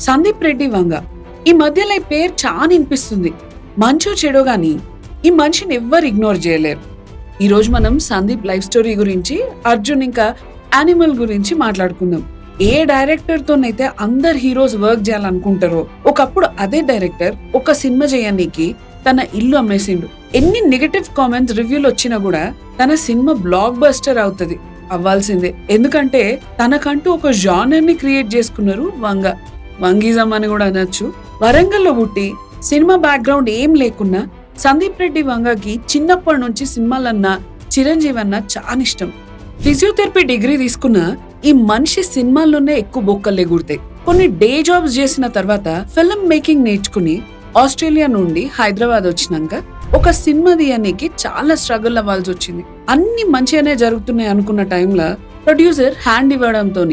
సందీప్ రెడ్డి వంగ. ఈ మధ్యలో ఈ పేరు చాలా వినిపిస్తుంది. మంచో చెడో గాని ఈ మనిషిని ఎవ్వరు ఇగ్నోర్ చేయలేరు. ఈ రోజు మనం సందీప్ లైఫ్ స్టోరీ గురించి, అర్జున్ ఇంకా యానిమల్ గురించి మాట్లాడుకుందాం. ఏ డైరెక్టర్ తోనైతే అందరు హీరోస్ వర్క్ చేయాలనుకుంటారో, ఒకప్పుడు అదే డైరెక్టర్ ఒక సినిమా చేయనీకి తన ఇల్లు అమ్మేసిండు. ఎన్ని నెగటివ్ కామెంట్స్ రివ్యూలు వచ్చినా కూడా తన సినిమా బ్లాక్ బస్టర్ అవుతుంది, అవ్వాల్సిందే. ఎందుకంటే తనకంటూ ఒక జానర్ ని క్రియేట్ చేసుకున్నారు వంగ. వంగీజం అని కూడా అనొచ్చు. వరంగల్లో పుట్టి సినిమా బ్యాక్గ్రౌండ్ ఏం లేకున్నా సందీప్ రెడ్డి వంగకి చిన్నప్పటి నుంచి సినిమాలన్నా, చిరంజీవి అన్నా చాలా ఇష్టం. ఫిజియోథెరపీ డిగ్రీ తీసుకున్న ఈ మనిషి సినిమాల్లోనే ఎక్కువ బొక్కలు ఎగురుతాయి. కొన్ని డే జాబ్స్ చేసిన తర్వాత ఫిల్మ్ మేకింగ్ నేర్చుకుని ఆస్ట్రేలియా నుండి హైదరాబాద్ వచ్చినాక ఒక సినిమా తీయడానికి చాలా స్ట్రగుల్ అవ్వాల్సి వచ్చింది. అన్ని మంచిగానే జరుగుతున్నాయి అనుకున్న టైంలో ప్రొడ్యూసర్ హ్యాండ్ ఇవ్వడంతో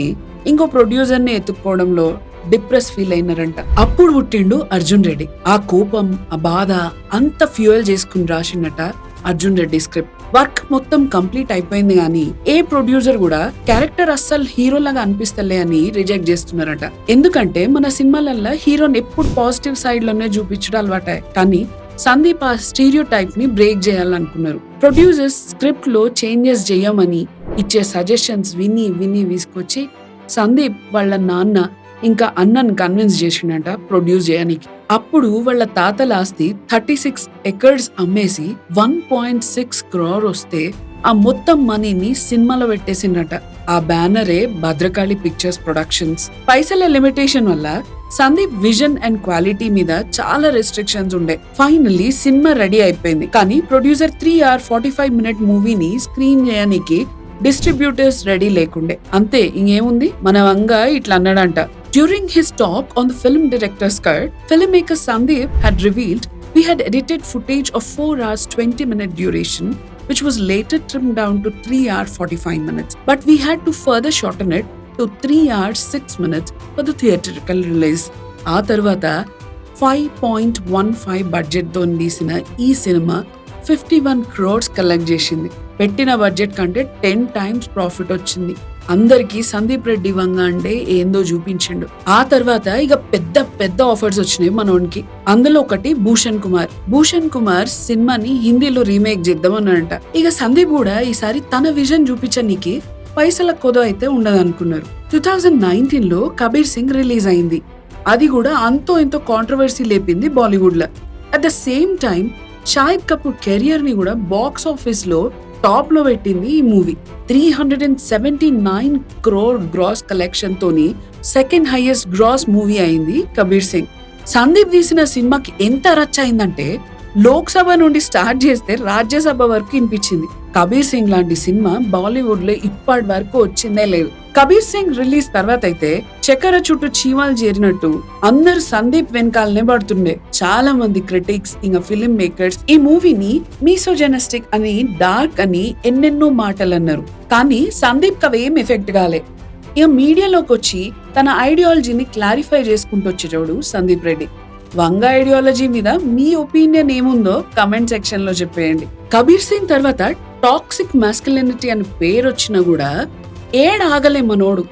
ఇంకో ప్రొడ్యూసర్ ని ఎత్తుక్కోవడంలో డిప్రెస్ ఫీల్ అయినారంట. అప్పుడు పుట్టిండు అర్జున్ రెడ్డి. ఆ కోపం, ఆ బాధ అంత ఫ్యూయల్ చేసుకుని రాసిండట అర్జున్ రెడ్డి స్క్రిప్ట్. వర్క్ మొత్తం కంప్లీట్ అయిపోయింది గానీ ఏ ప్రొడ్యూసర్ కూడా క్యారెక్టర్ అస్సలు హీరోలాగా అనిపిస్తలే అని రిజెక్ట్ చేస్తున్నారట. ఎందుకంటే మన సినిమాలలో హీరోని ఎప్పుడు పాజిటివ్ సైడ్ లోనే చూపించడం అలవాటే. కానీ సందీప్ ఆ స్టీరియో టైప్ ని బ్రేక్ చేయాలనుకున్నారు. ప్రొడ్యూసర్స్ స్క్రిప్ట్ లో చేంజెస్ చేయమని ఇచ్చే సజెషన్స్ విని విని తీసుకొచ్చి సందీప్ వాళ్ళ నాన్న ఇంకా అన్నను కన్విన్స్ చేసిండట ప్రొడ్యూస్ చేయడానికి. అప్పుడు వాళ్ళ తాతల ఆస్తి 36 ఎకర్స్ అమ్మేసి 1.6 crore వస్తే ఆ మొత్తం మనీని సినిమాలో పెట్టేసిండట. ఆ బ్యానరే భద్రకాళి పిక్చర్స్ ప్రొడక్షన్స్. పైసల లిమిటేషన్ వల్ల సందీప్ విజన్ అండ్ క్వాలిటీ మీద చాలా రెస్ట్రిక్షన్స్ ఉండే. ఫైనల్లీ సినిమా రెడీ అయిపోయింది. కానీ ప్రొడ్యూసర్ 3 hour 45 minute మూవీని స్క్రీన్ చేయడానికి డిస్ట్రిబ్యూటర్స్ రెడీ లేకుండే. అంతే, ఇంకేముంది. మన వంగ ఇట్లా అన్నాడంట. During his talk on the film director's cut, filmmaker Sandeep had revealed we had edited footage of 4 hours 20 minute duration, which was later trimmed down to 3 hours 45 minutes. But we had to further shorten it to 3 hours 6 minutes for the theatrical release. ఆ తర్వాత 5.15 budget తో తీసిన ఈ cinema 51 crores collect చేసింది. పెట్టిన budget కంటే 10 times profit వచ్చింది. అందరికి సందీప్ రెడ్డి వంగ అంటే ఏందో చూపించిండు. ఆ తర్వాత ఇక పెద్ద పెద్ద ఆఫర్స్ వచ్చినాయి మనోనికి. అందులో ఒకటి భూషణ్ కుమార్ సినిమాని హిందీలో రీమేక్ చేద్దామన్నాడంట. ఇక సందీప్ కూడా ఈసారి తన విజన్ చూపించడానికి పైసల కొద అయితే ఉండదు అనుకున్నారు. 2019 లో కబీర్ సింగ్ రిలీజ్ అయింది. అది కూడా అంతో ఎంతో కాంట్రవర్సీ లేపింది బాలీవుడ్ లో. At the same time Shahid Kapoor career ని కూడా బాక్స్ ఆఫీస్ లో టాప్ లో పెట్టింది ఈ మూవీ. 379 crore గ్రాస్ కలెక్షన్ తోని సెకండ్ హైయెస్ట్ గ్రాస్ మూవీ అయింది కబీర్ సింగ్. సందీప్ తీసిన సినిమాకి ఎంత రచ్చ అయిందంటే లోక్సభ నుండి స్టార్ట్ చేస్తే రాజ్యసభ వరకు వినిపించింది. కబీర్ సింగ్ లాంటి సినిమా బాలీవుడ్ లో ఇప్పటి వరకు వచ్చిందే లేదు. కబీర్ సింగ్ రిలీజ్ తర్వాత అయితే చక్కెర చుట్టూ చీమలు చేరినట్టు అందరు సందీప్ వెనకాలనే పడుతుండే. చాలా మంది క్రిటిక్స్ ఇంకా ఫిల్మ్ మేకర్స్ ఈ మూవీని మీసోజెనిస్టిక్ అని, డార్క్ అని ఎన్నెన్నో మాటలు అన్నారు. కానీ సందీప్ కవి ఏం ఎఫెక్ట్ కాలే. ఇక మీడియాలోకి వచ్చి తన ఐడియాలజీని క్లారిఫై చేసుకుంటూ వచ్చేటోడు సందీప్ రెడ్డి. వంగ ఐడియాలజీ మీద మీ ఒపీనియన్ ఏముందో కమెంట్ సెక్షన్ లో చెప్పేయండి. కబీర్ సింగ్ తర్వాత టాక్సిక్ మాస్కులినిటీ అని పేరు వచ్చినా కూడా ఆగలే మనోడు.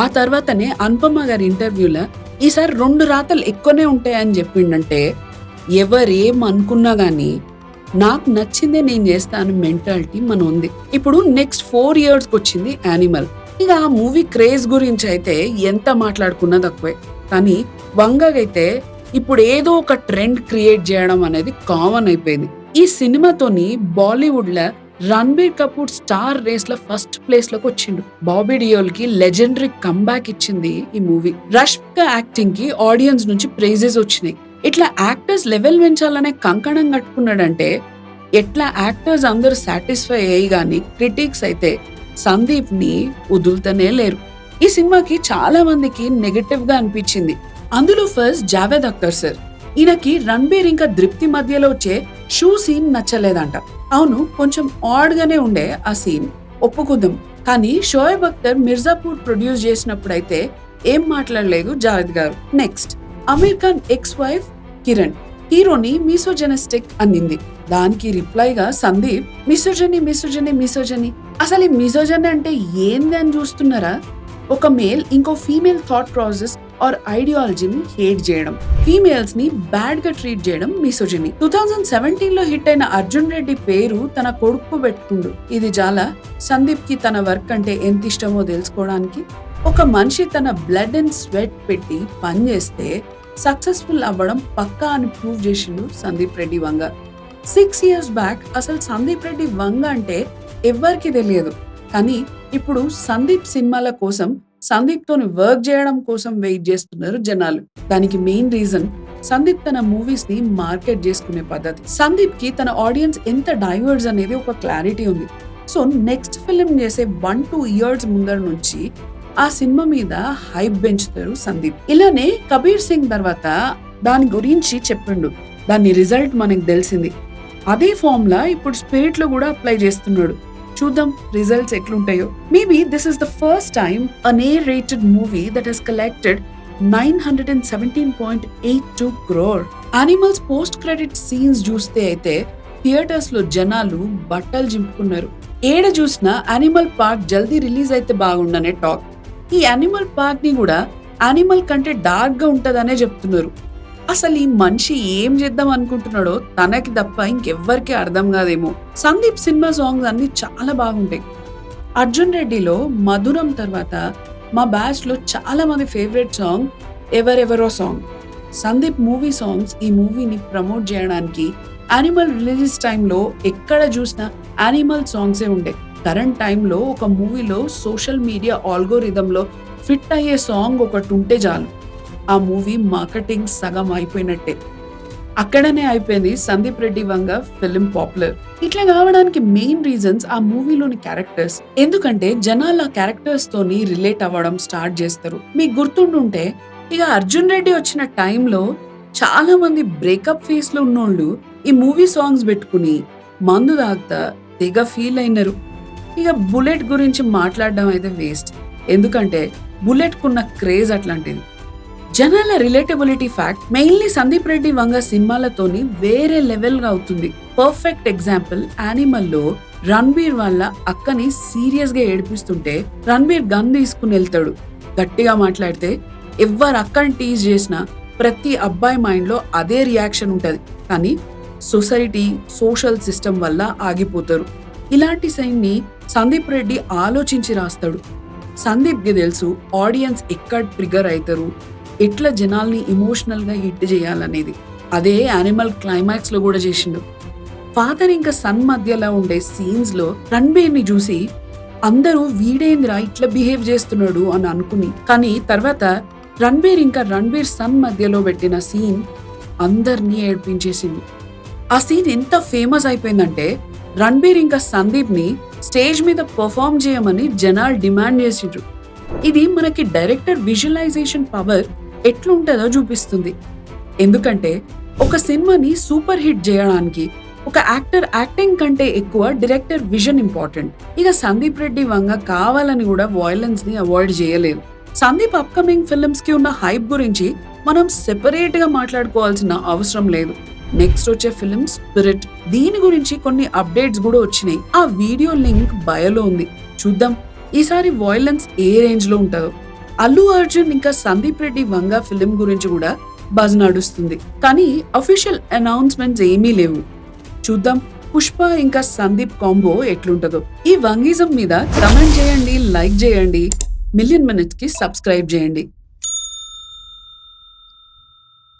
ఆ తర్వాతనే అనుపమ గారి ఇంటర్వ్యూలో ఈసారి 2 రాతలు ఎక్కువనే ఉంటాయని చెప్పిండంటే ఎవరేం అనుకున్నా గానీ నాకు నచ్చిందే నేను చేస్తాను మెంటాలిటీ మన ఉంది. ఇప్పుడు నెక్స్ట్ 4 years వచ్చింది యానిమల్. ఇక ఆ మూవీ క్రేజ్ గురించి అయితే ఎంత మాట్లాడుకున్నా తక్కువే. కానీ వంగకైతే ఇప్పుడు ఏదో ఒక ట్రెండ్ క్రియేట్ చేయడం అనేది కామన్ అయిపోయింది. ఈ సినిమాతోని బాలీవుడ్ లో రణబీర్ కపూర్ స్టార్ రేస్ లో ఫస్ట్ ప్లేస్ లోకి వచ్చిండు. బాబీ డియోల్ కి లెజెండరీ కంబ్యాక్ ఇచ్చింది ఈ మూవీ. రష్మిక యాక్టింగ్ కి ఆడియన్స్ నుంచి ప్రైజెస్ వచ్చినాయి. ఇట్లా యాక్టర్స్ లెవెల్ పెంచాలనే కంకణం కట్టుకున్నాడంటే ఎట్లా యాక్టర్స్ అందరూ సాటిస్ఫై అయ్యి గానీ క్రిటిక్స్ అయితే సందీప్ ని వదులుతూనే లేరు. ఈ సినిమాకి చాలా మందికి నెగటివ్ గా అనిపించింది. అందులో ఫస్ట్ జావేద్ అఖ్తర్ సార్. ఈయనకి రణబీర్ ఇంకా దృప్తి మధ్యలో వచ్చే షూ సీన్ నచ్చలేదంట. అవును, కొంచెం ఆడ్ గానే ఉండే ఆ సీన్, ఒప్పుకుందాం. కానీ షోయబ్ అఖ్తర్ మిర్జాపూర్ ప్రొడ్యూస్ చేసినప్పుడైతే ఏం మాట్లాడలేదు జావేద్ గారు. Next Aamir Khan ex wife Kiran హీరోని మిసోజెనిస్టిక్ అనింది. దానికి రిప్లైగా సందీప్ మిసోజని అసలు ఈ మిసోజని అంటే ఏంది అని చూస్తున్నారా? ఒక మేల్ ఇంకో ఫీమేల్ థాట్ ప్రాసెస్ ఆర్ ఐడియాలజీని హేట్ చేయడం, ఫీమేల్స్ ని బ్యాడ్ గా ట్రీట్ చేయడం మిసోజిని. 2017 లో హిట్ అయిన అర్జున్ రెడ్డి పేరు తన కొడుకు పెట్టుకుండు. ఇది చాలా సందీప్ కి తన వర్క్ అంటే ఎంత ఇష్టమో తెలుసుకోవడానికి. ఒక మనిషి తన బ్లడ్ అండ్ స్వెట్ పెట్టి పని చేస్తే సక్సెస్ఫుల్ అవ్వడం పక్కా అని ప్రూవ్ చేసిండు సందీప్ రెడ్డి వంగ. 6 years బ్యాక్ అసలు సందీప్ రెడ్డి వంగ అంటే ఎవ్వరికి తెలియదు. కానీ ఇప్పుడు సందీప్ సినిమాల కోసం, సందీప్ తోని వర్క్ చేయడం కోసం వెయిట్ చేస్తున్నారు జనాలు. దానికి మెయిన్ రీజన్ సందీప్ తన మూవీస్ ని మార్కెట్ చేసుకునే పద్ధతి. సందీప్ కి తన ఆడియన్స్ ఎంత డైవర్స్ అనేది ఒక క్లారిటీ ఉంది. సో నెక్స్ట్ ఫిల్మ్ చేసే 1-2 years ముందర నుంచి ఆ సినిమా మీద హైప్ పెంచుతారు సందీప్. ఇలానే కబీర్ సింగ్ తర్వాత దాని గురించి చెప్పిండు, దాని రిజల్ట్ మనకు తెలిసింది. అదే ఫార్ములా ఇప్పుడు స్పిరిట్ లో కూడా అప్లై చేస్తున్నాడు. చూద్దాం రిజల్ట్స్ ఎట్లుంటాయో. Maybe this is the first time an A-rated movie that has collected 917.82 crore. Animal's post credit scenes చూస్తే అయితే థియేటర్స్ లో జనాలు బట్టలు చింపుకున్నారు. ఏడ చూసినా యానిమల్ పార్క్ జల్దీ రిలీజ్ అయితే బాగుండనే టాక్. ఈ యానిమల్ పార్క్ ని కూడా యానిమల్ కంటే డార్క్ గా ఉంటదనే చెప్తున్నారు. అసలు ఈ మనిషి ఏం చేద్దాం అనుకుంటున్నాడో తనకి తప్ప ఇంకెవ్వరికి అర్థం కాదేమో. సందీప్ సినిమా సాంగ్స్ అన్ని చాలా బాగుంటాయి. అర్జున్ రెడ్డిలో మధురం తర్వాత మా బ్యాచ్ లో చాలా మంది ఫేవరెట్ సాంగ్ ఎవరెవరో సాంగ్. సందీప్ మూవీ సాంగ్స్ ఈ మూవీని ప్రమోట్ చేయడానికి యానిమల్ రిలీజ్ టైంలో ఎక్కడ చూసినా యానిమల్ సాంగ్సే ఉండే. కరెంట్ టైంలో ఒక మూవీలో సోషల్ మీడియా ఆల్గోరిథంలో ఫిట్ అయ్యే సాంగ్ ఒకటి ఉంటే చాలు, ఆ మూవీ మార్కెటింగ్ సగం అయిపోయినట్టే. అక్కడనే అయిపోయింది సందీప్ రెడ్డి వంగ ఫిలిం పాపులర్. ఇట్లా కావడానికి మెయిన్ రీజన్స్ ఆ మూవీలోని క్యారెక్టర్స్. ఎందుకంటే జనాలు ఆ క్యారెక్టర్స్ తోని రిలేట్ అవ్వడం స్టార్ట్ చేస్తారు. మీకు గుర్తుంటుంటే ఇక అర్జున్ రెడ్డి వచ్చిన టైంలో చాలా మంది బ్రేకప్ ఫేస్ లో ఉన్నోళ్ళు ఈ మూవీ సాంగ్స్ పెట్టుకుని మందు తాగుతా తెగ ఫీల్ అయినారు. ఇక బుల్లెట్ గురించి మాట్లాడడం అయితే వేస్ట్, ఎందుకంటే బుల్లెట్ కున్న క్రేజ్ అట్లాంటిది. జనాల relatability fact mainly Sandeep Reddy Vanga సినిమాలతోని వేరే లెవెల్ గా అవుతుంది. పర్ఫెక్ట్ ఎగ్జాంపుల్ యానిమల్ లో రణబీర్ వాళ్ళ అక్కని సీరియస్ గా ఏడిపిస్తుంటే రణబీర్ గన్ తీసుకుని వెళ్తాడు. గట్టిగా మాట్లాడితే ఎవరు అక్కని టీజ్ చేసినా ప్రతి అబ్బాయి మైండ్ లో అదే రియాక్షన్ ఉంటది. కానీ సొసైటీ సోషల్ సిస్టమ్ వల్ల ఆగిపోతారు. ఇలాంటి సైన్ ని సందీప్ రెడ్డి ఆలోచించి రాస్తాడు. సందీప్ కి తెలుసు ఆడియన్స్ ఎక్కడ ట్రిగర్ అవుతారు, ఎట్లా జనాల్ని ఇమోషనల్ గా హిట్ చేయాలనేది. అదే యానిమల్ క్లైమాక్స్ లో కూడా చేసిండు. ఫాదర్ ఇంకా సన్ మధ్యలో ఉండే సీన్స్ లో రణబీర్ ని చూసి అందరూ వీడేంద్రా ఇట్లా బిహేవ్ చేస్తున్నాడు అని అనుకుని, కానీ తర్వాత రణబీర్ ఇంకా రణబీర్ సన్ మధ్యలో పెట్టిన సీన్ అందరినీ ఏడ్పించేసింది. ఆ సీన్ ఎంత ఫేమస్ అయిపోయిందంటే రణబీర్ ఇంకా సందీప్ ని స్టేజ్ మీద పర్ఫామ్ చేయమని జనాలు డిమాండ్ చేసిండ్రు. ఇది మనకి డైరెక్టర్ విజువలైజేషన్ పవర్ ఎట్లుంటుందో చూపిస్తుంది. ఎందుకంటే ఒక సినిమాని సూపర్ హిట్ చేయడానికి ఒక యాక్టర్ యాక్టింగ్ కంటే ఎక్కువ డైరెక్టర్ విజన్ ఇంపార్టెంట్. ఇక సందీప్ రెడ్డి వంగ కావాలని కూడా వయలెన్స్ ని అవాయిడ్ చేయలేదు. సందీప్ అప్కమింగ్ ఫిల్మ్స్ కి ఉన్న హైప్ గురించి మనం సెపరేట్ గా మాట్లాడుకోవాల్సిన అవసరం లేదు. నెక్స్ట్ వచ్చే ఫిల్మ్ స్పిరిట్, దీని గురించి కొన్ని అప్డేట్స్ కూడా వచ్చినాయి. ఆ వీడియో లింక్ బయోలో ఉంది, చూద్దాం ఈసారి వయలెన్స్ ఏ రేంజ్ లో ఉంటుందో. అల్లు అర్జున్ ఇంకా సందీప్ రెడ్డి వంగ ఫిల్మ్ గురించి కూడా బజ్ నడుస్తుంది, కానీ అఫీషియల్ అనౌన్స్మెంట్స్ ఏమీ లేవు. చూద్దాం పుష్ప ఇంకా సందీప్ కాంబో ఎట్లుంటుందో. ఈ వంగిజం మీద కమెంట్ చేయండి, లైక్ చేయండి, మిలియన్ మినిట్స్ కి సబ్స్క్రైబ్ చేయండి.